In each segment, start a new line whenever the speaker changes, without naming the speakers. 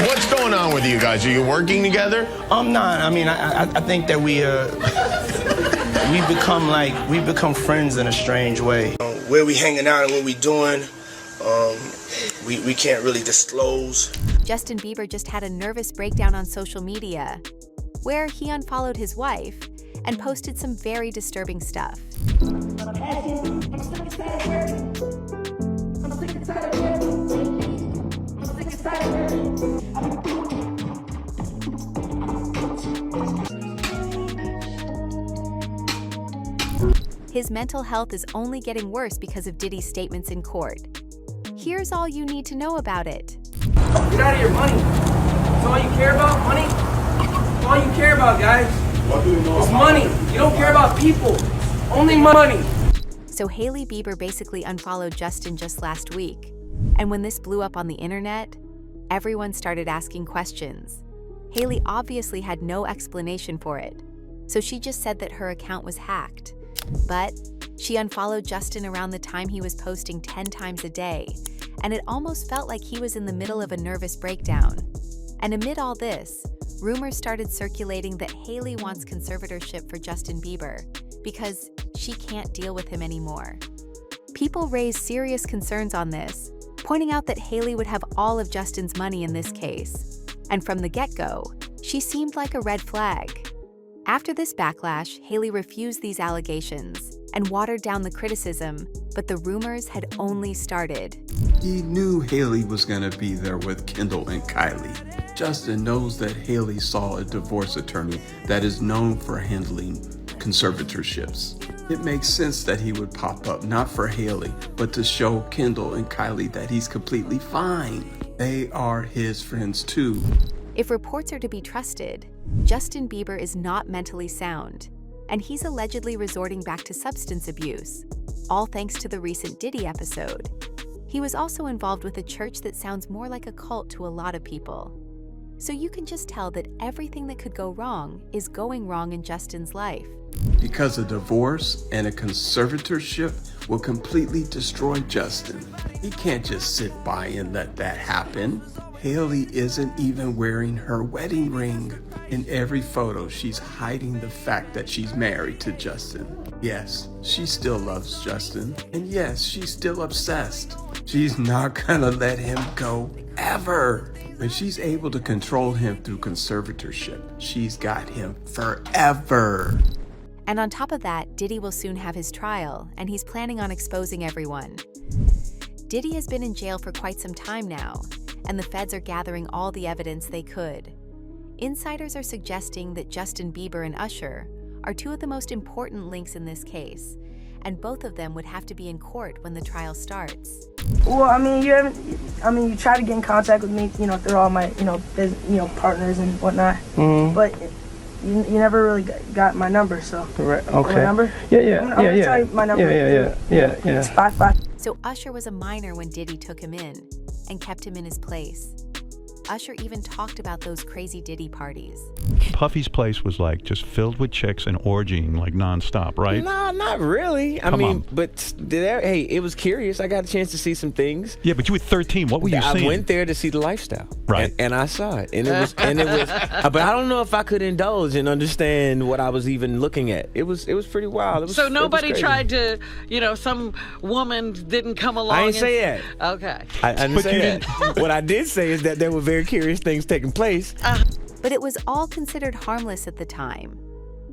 What's going on with you guys? Are you working together?
I'm not. I mean, I think that we become friends in a strange way. Where we hanging out and what we doing, we can't really disclose.
Justin Bieber just had a nervous breakdown on social media, where he unfollowed his wife and posted some very disturbing stuff. His mental health is only getting worse because of Diddy's statements in court. Here's all you need to know about it.
Get out of your money. That's all you care about, money? That's all you care about, guys. It's money. You don't care about people. Only money.
So Hailey Bieber basically unfollowed Justin just last week. And when this blew up on the internet, everyone started asking questions. Hailey obviously had no explanation for it, so she just said that her account was hacked. But she unfollowed Justin around the time he was posting 10 times a day, and it almost felt like he was in the middle of a nervous breakdown. And amid all this, rumors started circulating that Hailey wants conservatorship for Justin Bieber because she can't deal with him anymore. People raised serious concerns on this, pointing out that Hailey would have all of Justin's money in this case. And from the get-go, she seemed like a red flag. After this backlash, Hailey refused these allegations and watered down the criticism, but the rumors had only started.
He knew Hailey was gonna be there with Kendall and Kylie. Justin knows that Hailey saw a divorce attorney that is known for handling conservatorships. It makes sense that he would pop up, not for Hailey, but to show Kendall and Kylie that he's completely fine. They are his friends too.
If reports are to be trusted, Justin Bieber is not mentally sound, and he's allegedly resorting back to substance abuse, all thanks to the recent Diddy episode. He was also involved with a church that sounds more like a cult to a lot of people. So you can just tell that everything that could go wrong is going wrong in Justin's life.
Because a divorce and a conservatorship will completely destroy Justin. He can't just sit by and let that happen. Hailey isn't even wearing her wedding ring. In every photo, she's hiding the fact that she's married to Justin. Yes, she still loves Justin. And yes, she's still obsessed. She's not gonna let him go, ever. When she's able to control him through conservatorship, she's got him forever.
And on top of that, Diddy will soon have his trial, and he's planning on exposing everyone. Diddy has been in jail for quite some time now, and the feds are gathering all the evidence they could. Insiders are suggesting that Justin Bieber and Usher are two of the most important links in this case, and both of them would have to be in court when the trial starts.
Well, I mean, you try to get in contact with me, through all my, partners and whatnot. Mm-hmm. But you never really got my number, so.
Right. Okay.
My number?
Yeah.
I'm gonna tell you my number.
Yeah.
It's 55.
So Usher was a minor when Diddy took him in and kept him in his place. Usher even talked about those crazy Diddy parties.
Puffy's place was like just filled with chicks and orgying like nonstop, right?
No, not really.
Come on.
But hey, it was curious. I got a chance to see some things.
Yeah, but you were 13. What were you seeing?
I went there to see the lifestyle,
right?
And I saw it, and it was, but I don't know if I could indulge and understand what I was even looking at. It was pretty wild.
So nobody tried to, some woman didn't come along.
I didn't say that.
Okay.
I didn't say that. What I did say is that there were very curious things taking place.
But it was all considered harmless at the time.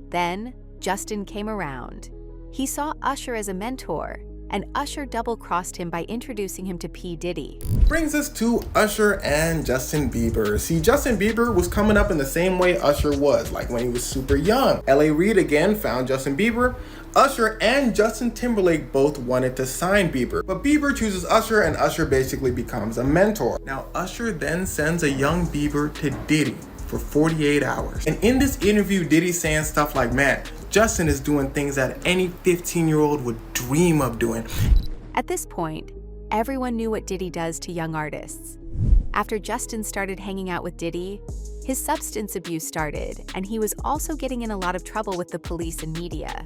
Then, Justin came around. He saw Usher as a mentor, and Usher double-crossed him by introducing him to P. Diddy.
Brings us to Usher and Justin Bieber. See, Justin Bieber was coming up in the same way Usher was, like when he was super young. L.A. Reid again found Justin Bieber. Usher and Justin Timberlake both wanted to sign Bieber, but Bieber chooses Usher and Usher basically becomes a mentor. Now, Usher then sends a young Bieber to Diddy for 48 hours. And in this interview, Diddy's saying stuff like, man, Justin is doing things that any 15-year-old would dream of doing.
At this point, everyone knew what Diddy does to young artists. After Justin started hanging out with Diddy, his substance abuse started, and he was also getting in a lot of trouble with the police and media.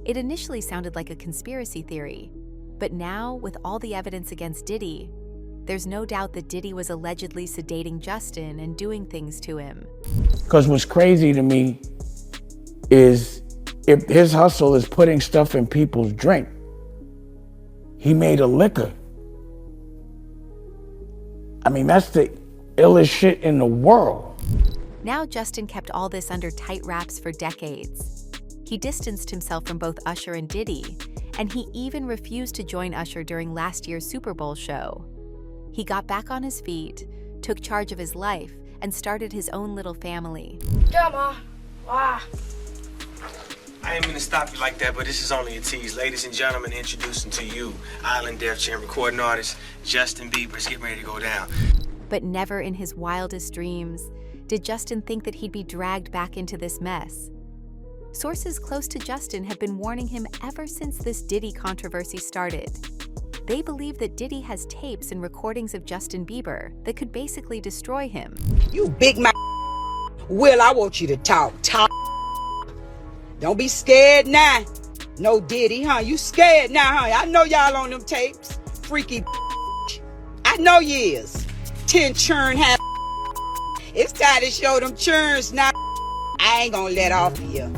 It initially sounded like a conspiracy theory, but now, with all the evidence against Diddy, there's no doubt that Diddy was allegedly sedating Justin and doing things to him.
Because what's crazy to me is if his hustle is putting stuff in people's drink, he made a liquor. I mean, that's the illest shit in the world.
Now Justin kept all this under tight wraps for decades. He distanced himself from both Usher and Diddy, and he even refused to join Usher during last year's Super Bowl show. He got back on his feet, took charge of his life, and started his own little family.
Come on. Wow.
I ain't mean to stop you like that, but this is only a tease. Ladies and gentlemen, introducing to you, Island Def Jam recording artist, Justin Bieber's getting ready to go down.
But never in his wildest dreams did Justin think that he'd be dragged back into this mess. Sources close to Justin have been warning him ever since this Diddy controversy started. They believe that Diddy has tapes and recordings of Justin Bieber that could basically destroy him.
You big mouth. Will, I want you to talk. Don't be scared now. No Diddy, huh? You scared now, huh? I know y'all on them tapes. Freaky. I know you is. 10 churn have. It's time to show them churns now. I ain't gonna let off of you.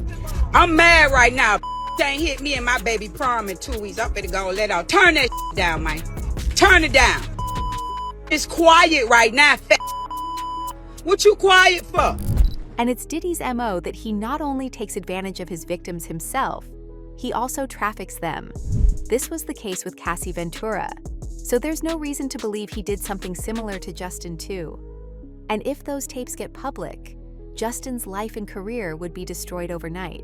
I'm mad right now. Ain't hit me and my baby prom in 2 weeks. I'm finna go let off. Turn that down, man. Turn it down. It's quiet right now. What you quiet for?
And it's Diddy's MO that he not only takes advantage of his victims himself, he also traffics them. This was the case with Cassie Ventura, so there's no reason to believe he did something similar to Justin too. And if those tapes get public, Justin's life and career would be destroyed overnight.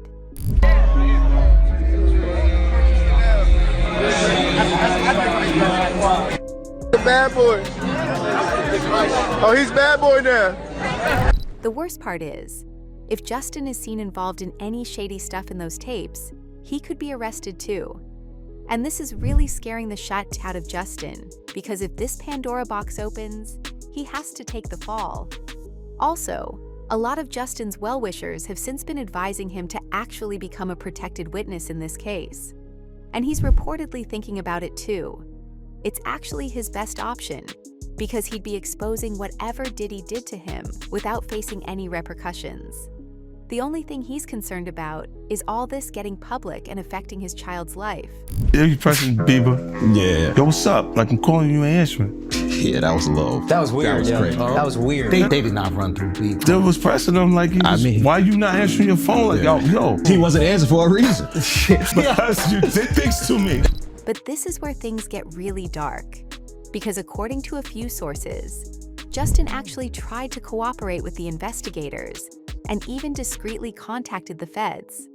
The bad boy. Oh, he's bad boy now.
The worst part is, if Justin is seen involved in any shady stuff in those tapes, he could be arrested too. And this is really scaring the shit out of Justin, because if this Pandora box opens, he has to take the fall. Also, a lot of Justin's well-wishers have since been advising him to actually become a protected witness in this case. And he's reportedly thinking about it too. It's actually his best option, because he'd be exposing whatever Diddy did to him without facing any repercussions. The only thing he's concerned about is all this getting public and affecting his child's life.
Yeah, you pressing Bieber? Yeah. Yo, what's up? Like, I'm calling you and answering.
Yeah, that was low.
That was weird.
That was crazy.
That was weird. They did not run through Bieber.
Still was pressing him like he was, why you not answering your phone? Like, yo.
He wasn't answering for a reason.
Because you did things to me.
But this is where things get really dark. Because according to a few sources, Justin actually tried to cooperate with the investigators and even discreetly contacted the feds.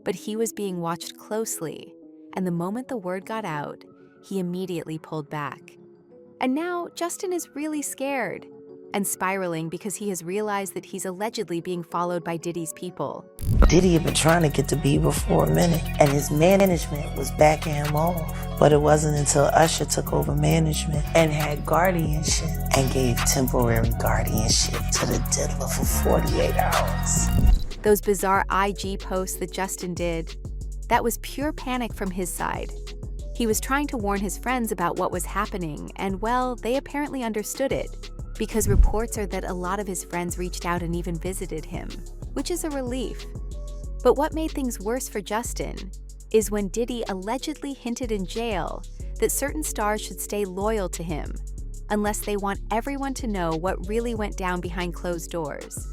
But he was being watched closely, and the moment the word got out, he immediately pulled back. And now Justin is really scared and spiraling because he has realized that he's allegedly being followed by Diddy's people.
Diddy had been trying to get to Bieber for a minute, and his management was backing him off. But it wasn't until Usher took over management and had guardianship and gave temporary guardianship to the diddler for 48 hours.
Those bizarre IG posts that Justin did, that was pure panic from his side. He was trying to warn his friends about what was happening, and well, they apparently understood it, because reports are that a lot of his friends reached out and even visited him, which is a relief. But what made things worse for Justin is when Diddy allegedly hinted in jail that certain stars should stay loyal to him unless they want everyone to know what really went down behind closed doors.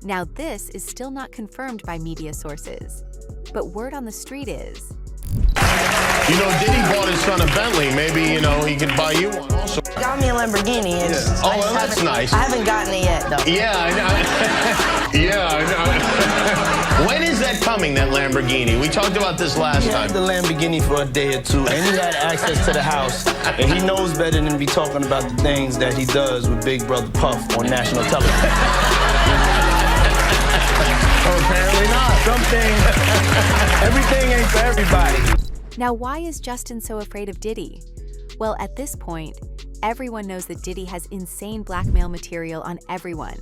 Now this is still not confirmed by media sources, but word on the street is,
you know, Diddy bought his son a Bentley. Maybe, you know, he could buy you one also.
Got me a Lamborghini. And
Oh, well, that's nice.
I haven't gotten it yet, though.
Yeah, I know. Yeah, I know. When is that coming, that Lamborghini? We talked about this last time.
He had the Lamborghini for a day or two, and he had access to the house, and he knows better than to be talking about the things that he does with Big Brother Puff on national television.
Oh, apparently not.
Everything ain't for everybody.
now why is Justin so afraid of Diddy? Well, at this point, everyone knows that Diddy has insane blackmail material on everyone,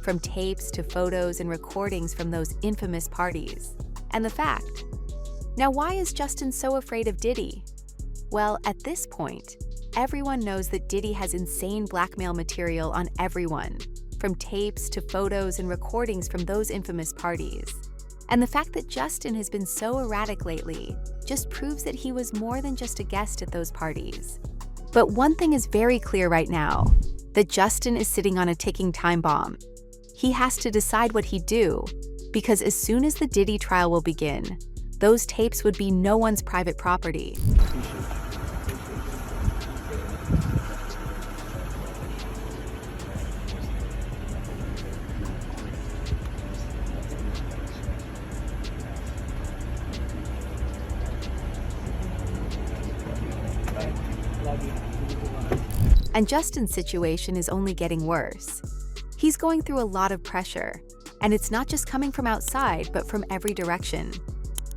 from tapes to photos and recordings from those infamous parties. And the fact. Now, why is Justin so afraid of Diddy? Well, at this point, everyone knows that Diddy has insane blackmail material on everyone, from tapes to photos and recordings from those infamous parties. And the fact that Justin has been so erratic lately just proves that he was more than just a guest at those parties. But one thing is very clear right now, that Justin is sitting on a ticking time bomb. He has to decide what he'd do, because as soon as the Diddy trial will begin, those tapes would be no one's private property. And Justin's situation is only getting worse. He's going through a lot of pressure, and it's not just coming from outside, but from every direction.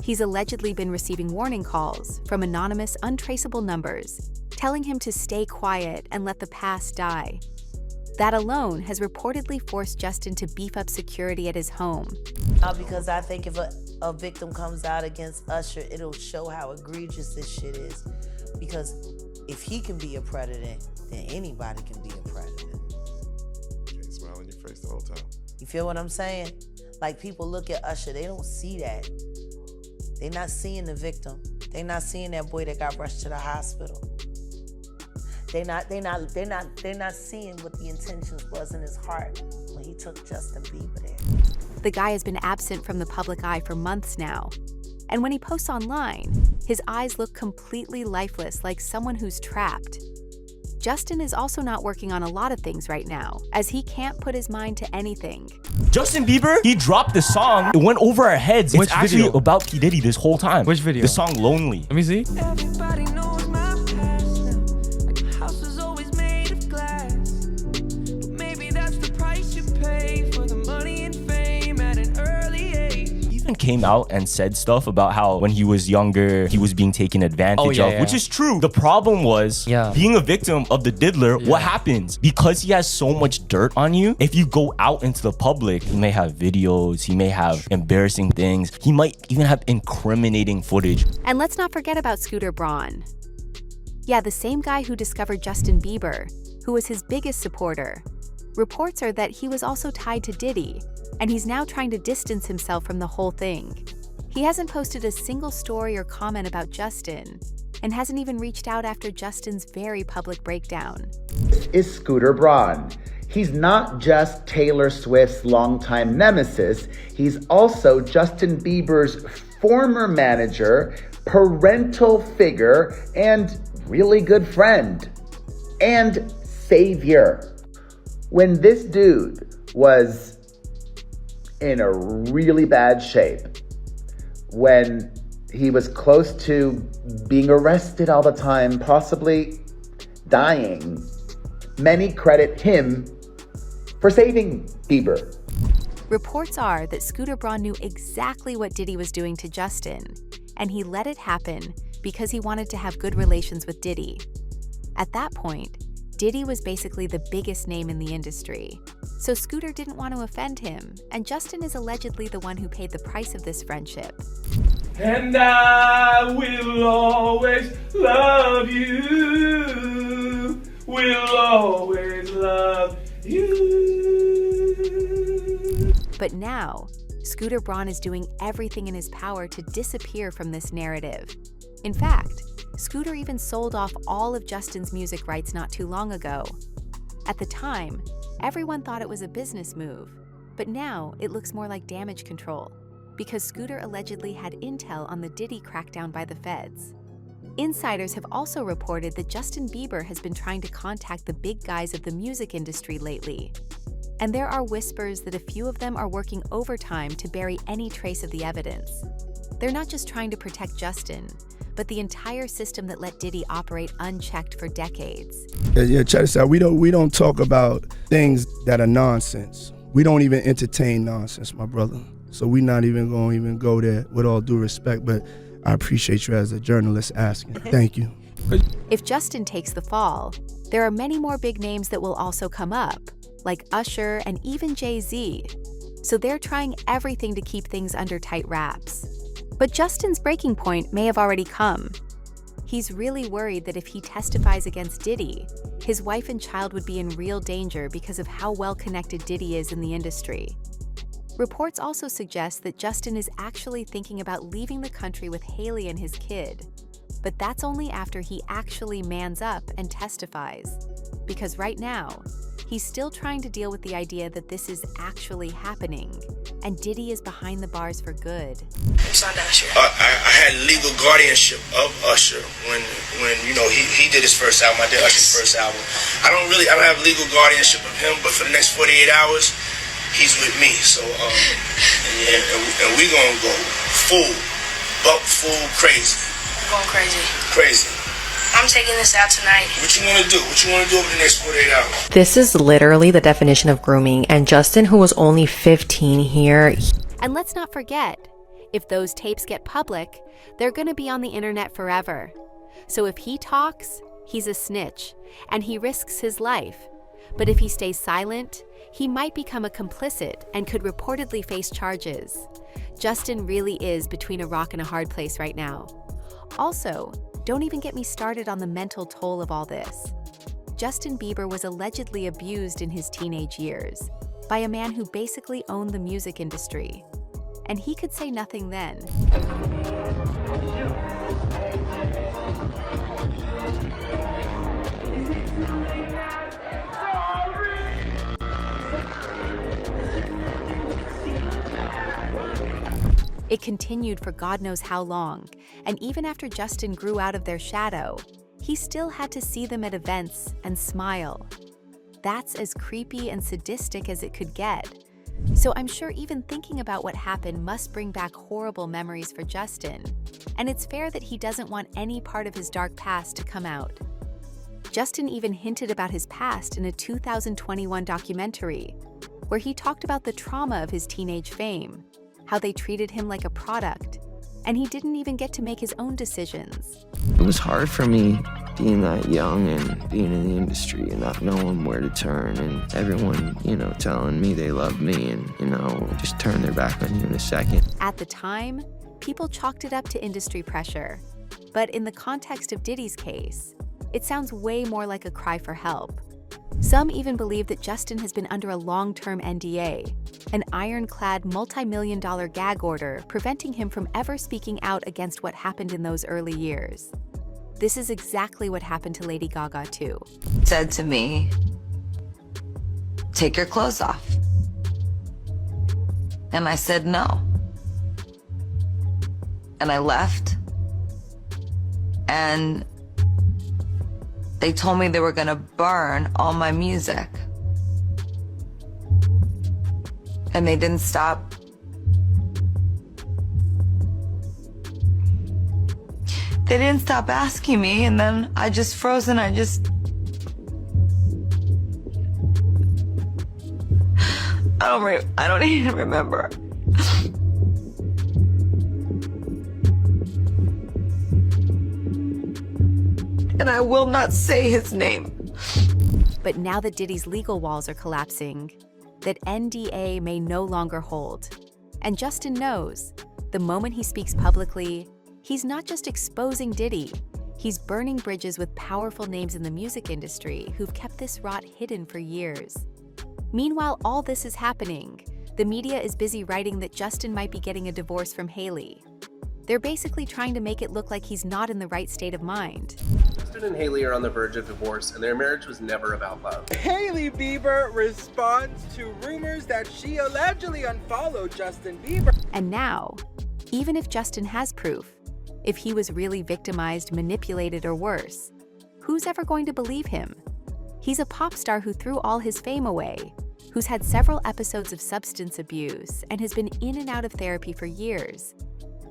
He's allegedly been receiving warning calls from anonymous, untraceable numbers, telling him to stay quiet and let the past die. That alone has reportedly forced Justin to beef up security at his home.
Because I think if a victim comes out against Usher, it'll show how egregious this shit is. Because if he can be a predator, then anybody can be a predator.
Can't smile on your face the whole time.
You feel what I'm saying? Like, people look at Usher, they don't see that. They're not seeing the victim. They're not seeing that boy that got rushed to the hospital. They're not seeing what the intentions was in his heart when he took Justin Bieber there.
The guy has been absent from the public eye for months now. And when he posts online, his eyes look completely lifeless, like someone who's trapped. Justin is also not working on a lot of things right now, as he can't put his mind to anything.
Justin Bieber, he dropped the song. It went over our heads.
Which
it's actually
video?
about P. Diddy this whole time.
Which video?
The song Lonely.
Let me see.
Everybody knows my past now. Like a house was always made of glass. But maybe that's the price you pay for the money and fame at an early age.
He even came out and said stuff about how when he was younger, he was being taken advantage of, which is true. The problem was being a victim of the diddler. What happens? Because he has so much dirt on you, if you go out into the public, he may have videos, he may have embarrassing things, he might even have incriminating footage.
And let's not forget about Scooter Braun. Yeah, the same guy who discovered Justin Bieber, who was his biggest supporter. Reports are that he was also tied to Diddy, and he's now trying to distance himself from the whole thing. He hasn't posted a single story or comment about Justin, and hasn't even reached out after Justin's very public breakdown.
This is Scooter Braun. He's not just Taylor Swift's longtime nemesis, he's also Justin Bieber's former manager, parental figure, and really good friend. And savior. When this dude was in a really bad shape, when he was close to being arrested all the time, possibly dying, many credit him for saving Bieber.
Reports are that Scooter Braun knew exactly what Diddy was doing to Justin, and he let it happen because he wanted to have good relations with Diddy. At that point, Diddy was basically the biggest name in the industry, so Scooter didn't want to offend him, and Justin is allegedly the one who paid the price of this friendship.
And I will always love you. Will always love you.
But now, Scooter Braun is doing everything in his power to disappear from this narrative. In fact, Scooter even sold off all of Justin's music rights not too long ago. At the time, everyone thought it was a business move, but now it looks more like damage control, because Scooter allegedly had intel on the Diddy crackdown by the feds. Insiders have also reported that Justin Bieber has been trying to contact the big guys of the music industry lately. And there are whispers that a few of them are working overtime to bury any trace of the evidence. They're not just trying to protect Justin, but the entire system that let Diddy operate unchecked for decades.
Yeah, check this out. We don't talk about things that are nonsense. We don't even entertain nonsense, my brother. So we're not even going to go there, with all due respect, but I appreciate you as a journalist asking. Thank you.
If Justin takes the fall, there are many more big names that will also come up, like Usher and even Jay-Z. So they're trying everything to keep things under tight wraps. But Justin's breaking point may have already come. He's really worried that if he testifies against Diddy, his wife and child would be in real danger because of how well connected Diddy is in the industry. Reports also suggest that Justin is actually thinking about leaving the country with Hailey and his kid. But that's only after he actually mans up and testifies. Because right now, he's still trying to deal with the idea that this is actually happening, and Diddy is behind the bars for good.
I had legal guardianship of Usher when he did his first album. I did Usher's first album. I don't have legal guardianship of him, but for the next 48 hours, he's with me. So and we gonna go full crazy.
Going crazy.
Crazy.
I'm taking this out tonight.
What you want to do? What you want to do over the next 48 hours?
This is literally the definition of grooming, and Justin, who was only 15 here.
And let's not forget, if those tapes get public, they're gonna be on the internet forever. So if he talks, he's a snitch, and he risks his life. But if he stays silent, he might become a complicit and could reportedly face charges. Justin really is between a rock and a hard place right now. Also, don't even get me started on the mental toll of all this. Justin Bieber was allegedly abused in his teenage years by a man who basically owned the music industry. And he could say nothing then. It continued for God knows how long, and even after Justin grew out of their shadow, he still had to see them at events and smile. That's as creepy and sadistic as it could get. So I'm sure even thinking about what happened must bring back horrible memories for Justin, and it's fair that he doesn't want any part of his dark past to come out. Justin even hinted about his past in a 2021 documentary, where he talked about the trauma of his teenage fame, how they treated him like a product, and he didn't even get to make his own decisions.
It was hard for me being that young and being in the industry and not knowing where to turn, and everyone, telling me they love me and, just turn their back on you in a second.
At the time, people chalked it up to industry pressure. But in the context of Diddy's case, it sounds way more like a cry for help. Some even believe that Justin has been under a long-term NDA, an ironclad multi-million-dollar gag order preventing him from ever speaking out against what happened in those early years. This is exactly what happened to Lady Gaga too.
Said to me, "Take your clothes off." And I said no. And I left. And they told me they were gonna burn all my music. And they didn't stop. They didn't stop asking me, and then I just froze and I don't even remember. And I will not say his name.
But now that Diddy's legal walls are collapsing, that NDA may no longer hold. And Justin knows, the moment he speaks publicly, he's not just exposing Diddy, he's burning bridges with powerful names in the music industry who've kept this rot hidden for years. Meanwhile, all this is happening. The media is busy writing that Justin might be getting a divorce from Hailey. They're basically trying to make it look like he's not in the right state of mind.
Justin and Hailey are on the verge of divorce, and their marriage was never about love.
Hailey Bieber responds to rumors that she allegedly unfollowed Justin Bieber.
And now, even if Justin has proof, if he was really victimized, manipulated, or worse, who's ever going to believe him? He's a pop star who threw all his fame away, who's had several episodes of substance abuse, and has been in and out of therapy for years.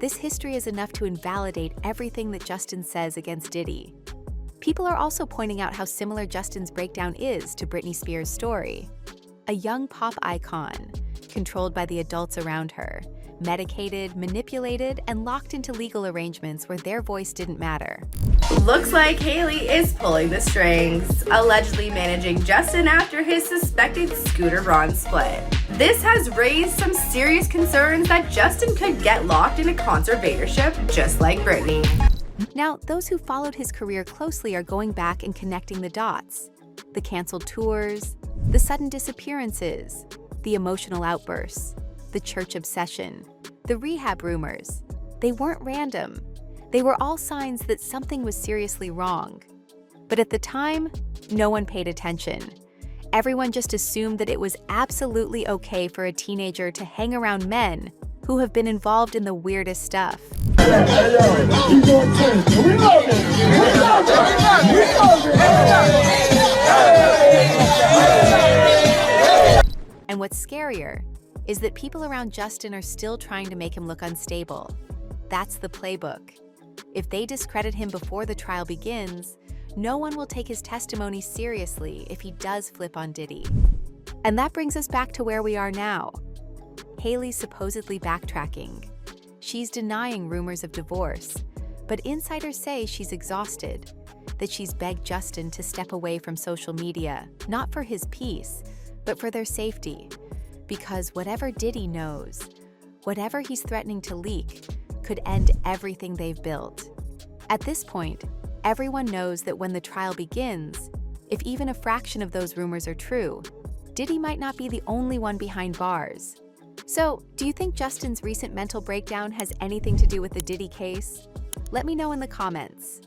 This history is enough to invalidate everything that Justin says against Diddy. People are also pointing out how similar Justin's breakdown is to Britney Spears' story. A young pop icon, controlled by the adults around her, medicated, manipulated, and locked into legal arrangements where their voice didn't matter.
Looks like Hailey is pulling the strings, allegedly managing Justin after his suspected Scooter Braun split. This has raised some serious concerns that Justin could get locked in a conservatorship just like Britney.
Now, those who followed his career closely are going back and connecting the dots. The canceled tours, the sudden disappearances, the emotional outbursts, the church obsession, the rehab rumors. They weren't random. They were all signs that something was seriously wrong. But at the time, no one paid attention. Everyone just assumed that it was absolutely okay for a teenager to hang around men who have been involved in the weirdest stuff. And what's scarier is that people around Justin are still trying to make him look unstable. That's the playbook. If they discredit him before the trial begins, no one will take his testimony seriously if he does flip on Diddy. And that brings us back to where we are now. Hailey's supposedly backtracking. She's denying rumors of divorce, but insiders say she's exhausted, that she's begged Justin to step away from social media, not for his peace, but for their safety. Because whatever Diddy knows, whatever he's threatening to leak, could end everything they've built. At this point, everyone knows that when the trial begins, if even a fraction of those rumors are true, Diddy might not be the only one behind bars. So, do you think Justin's recent mental breakdown has anything to do with the Diddy case? Let me know in the comments.